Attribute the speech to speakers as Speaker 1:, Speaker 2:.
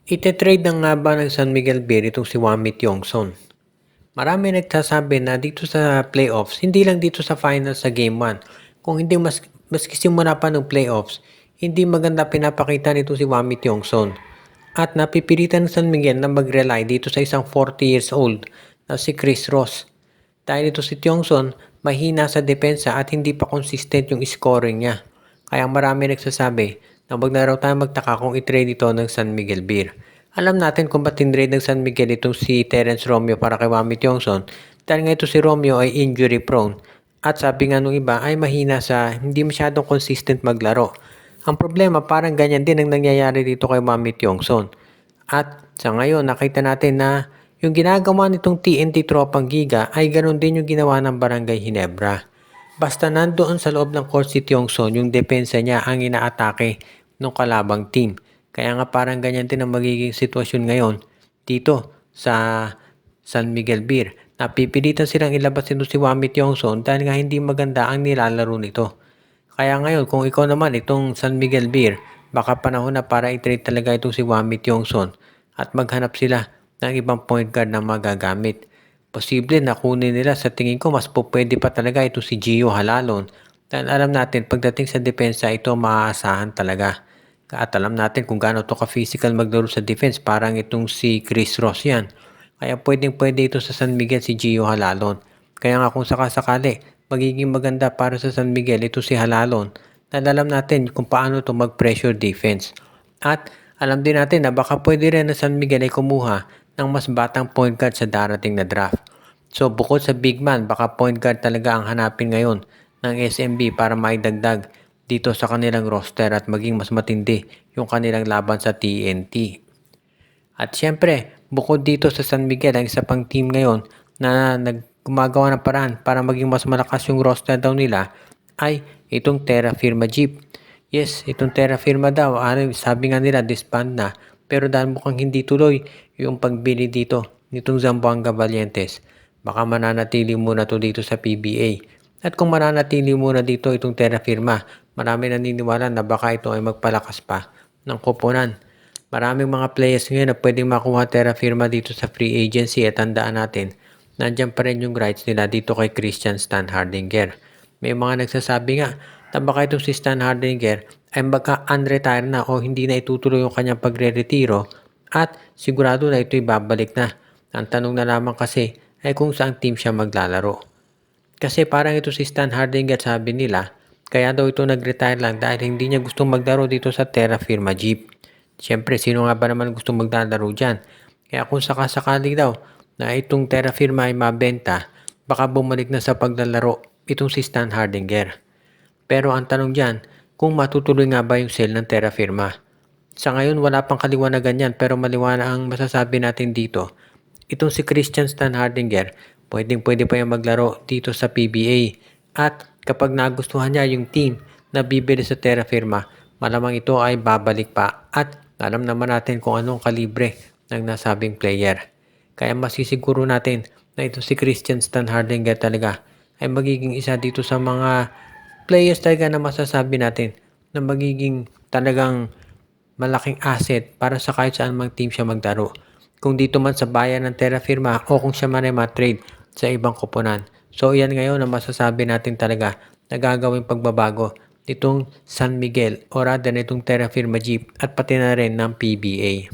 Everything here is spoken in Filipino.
Speaker 1: Ite-trade na nga ba ng San Miguel Beer itong si Wami Tiongson? Marami nagsasabi na dito sa playoffs, hindi lang dito sa finals sa Game 1. Kung hindi maski simula pa ng playoffs, hindi maganda pinapakita nito si Wami Tiongson. At napipilitan ng San Miguel na mag-rely dito sa isang 40 years old na si Chris Ross. Dahil ito si Tiongson, mahina sa depensa at hindi pa consistent yung scoring niya. Kaya marami nagsasabi na wag na raw tayo magtaka kung i-trade ito ng San Miguel Beer. Alam natin kung ba't tinrade ng San Miguel itong si Terence Romeo para kay Wami Tiongson dahil nga ito si Romeo ay injury prone. At sabi nga nung iba ay mahina sa hindi masyadong consistent maglaro. Ang problema parang ganyan din ang nangyayari dito kay Wami Tiongson. At sa ngayon nakita natin na yung ginagawa nitong TNT Tropang Giga ay ganoon din yung ginawa ng Barangay Hinebra. Basta nandoon sa loob ng court si Tiongson, yung depensa niya ang inaatake ng kalabang team. Kaya nga parang ganyan din ang magiging sitwasyon ngayon dito sa San Miguel Beer. Napipilitan silang ilabas nito si Wami Tiongson dahil nga hindi maganda ang nilalaro nito. Kaya ngayon kung ikaw naman itong San Miguel Beer, baka panahon na para i-trade talaga itong si Wami Tiongson at maghanap sila ng ibang point guard na magagamit. Posible na kunin nila sa tingin ko mas pwede pa talaga ito si Gio Halalon dahil alam natin pagdating sa depensa ito maaasahan talaga. At alam natin kung gaano to ka-physical maglaro sa defense parang itong si Chris Ross yan. Kaya pwede ito sa San Miguel si Gio Halalon. Kaya nga kung sakasakali magiging maganda para sa San Miguel ito si Halalon dahil alam natin kung paano to mag-pressure defense. At alam din natin na baka pwede rin na San Miguel ay kumuha ng mas batang point guard sa darating na draft. So bukod sa big man, baka point guard talaga ang hanapin ngayon ng SMB para maidagdag dito sa kanilang roster at maging mas matindi yung kanilang laban sa TNT. At syempre, bukod dito sa San Miguel, ang isa pang team ngayon na gumagawa ng paraan para maging mas malakas yung roster daw nila ay itong Terra Firma Jeep. Yes, itong Terra Firma daw, sabi nga nila disband na pero dahil mukhang hindi tuloy yung pagbili dito nitong Zamboanga Valientes, baka mananatili muna to dito sa PBA. At kung mananatili muna dito itong Terra Firma, marami naniniwala na baka ito ay magpalakas pa ng koponan. Maraming mga players ngayon na pwedeng makuha Terra Firma dito sa free agency at tandaan natin, nandyan pa rin yung rights nila dito kay Christian Stan Hardinger. May mga nagsasabi nga na baka itong si Stan Hardinger ay magka-unretire na o hindi na itutuloy yung kanyang pagre-retiro at sigurado na ito'y babalik na. Ang tanong na lamang kasi ay kung saan team siya maglalaro. Kasi parang ito si Stan Hardinger sabi nila, kaya daw ito nag-retire lang dahil hindi niya gustong maglaro dito sa Terra Firma Jeep. Siyempre, sino nga ba naman gustong maglalaro dyan? Kaya kung sakasakali daw na itong Terra Firma ay mabenta, baka bumalik na sa paglalaro itong si Stan Hardinger. Pero ang tanong dyan, kung matutuloy nga ba yung sale ng Terra Firma? Sa ngayon, wala pang kaliwanagan yan pero maliwanag ang masasabi natin dito. Itong si Christian Stan Hardinger, pwede pa yung maglaro dito sa PBA. At kapag nagustuhan niya yung team na bibili sa Terra Firma, malamang ito ay babalik pa at alam naman natin kung anong kalibre ng nasabing player. Kaya masisiguro natin na ito si Christian Stan Hardinger talaga ay magiging isa dito sa mga players talaga na masasabi natin na magiging talagang malaking asset para sa kahit saan mang team siya maglaro. Kung dito man sa bayan ng Terra Firma o kung siya man ay matrade sa ibang koponan. So yan ngayon na masasabi natin talaga na gagawing pagbabago nitong San Miguel o rather nitong Terra Firma Jeep at pati na rin ng PBA.